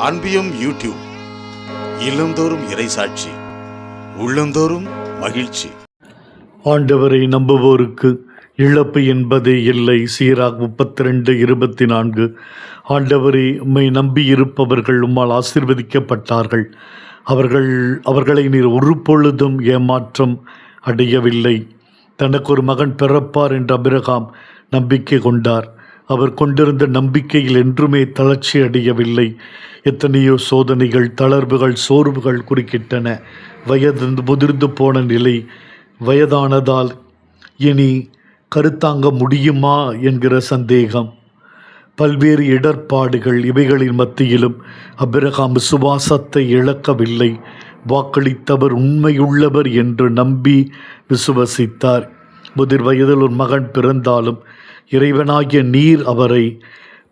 அன்பியும் YouTube இல்லந்தோறும் இறைசாட்சி, உள்ளந்தோறும் மகிழ்ச்சி. ஆண்டவரை நம்புவோருக்கு இழப்பு என்பதே இல்லை. சீராக் 32:24. ஆண்டவரை உம்மை நம்பியிருப்பவர்கள் உம்மால் ஆசீர்வதிக்கப்பட்டார்கள். அவர்களை நீர் ஒரு பொழுதும் ஏமாற்றம் அடையவில்லை. தனக்கு ஒரு மகன் பிறப்பார் என்று ஆபிரகாம் நம்பிக்கை கொண்டார். அவர் கொண்டிருந்த நம்பிக்கையில் என்றுமே தளர்ச்சி அடையவில்லை. எத்தனையோ சோதனைகள், தளர்வுகள், சோர்வுகள் குறுக்கிட்டன. முதிர்ந்து போன நிலை, வயதானதால் இனி கருத்தாங்க முடியுமா என்கிற சந்தேகம், பல்வேறு இடர்பாடுகள், இவைகளின் மத்தியிலும் ஆபிரகாம் விசுவாசத்தை இழக்கவில்லை. வாக்களித்தவர் உண்மையுள்ளவர் என்று நம்பி விசுவசித்தார். முதிர் வயதில் ஒரு மகன் பிறந்தாலும் இறைவனாகிய நீர் அவரை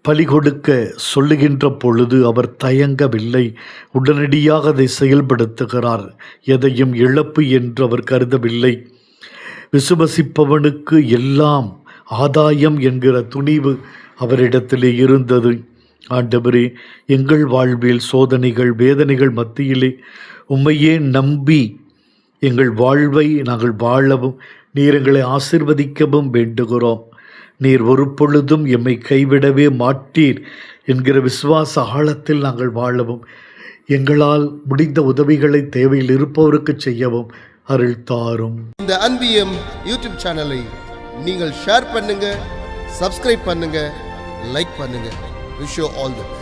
பலி கொடுக்க சொல்லுகின்ற பொழுது அவர் தயங்கவில்லை. உடனடியாக அதை செயல்படுத்துகிறார். எதையும் இழப்பு என்று அவர் கருதவில்லை. விசுவசிப்பவனுக்கு எல்லாம் ஆதாயம் என்கிற துணிவு அவரிடத்திலே இருந்தது. ஆண்டவரே, எங்கள் வாழ்வில் சோதனைகள், வேதனைகள் மத்தியிலே உம்மையே நம்பி எங்கள் வாழ்வை நாங்கள் வாழவும் நீர் எங்களை ஆசீர்வதிக்கவும் வேண்டுகிறோம். நீர் ஒரு பொழுதும் எம்மை கைவிடவே மாட்டீர் என்கிற விசுவாச ஆழத்தில் நாங்கள் வாழவும், எங்களால் முடிந்த உதவிகளை தேவையில் இருப்பவருக்கு செய்யவும் அருள் தாரும். இந்த அன்பியம் யூடியூப் சேனலை நீங்கள் ஷேர் பண்ணுங்க, சப்ஸ்கிரைப் பண்ணுங்க, லைக் பண்ணுங்க. Wish you all the best.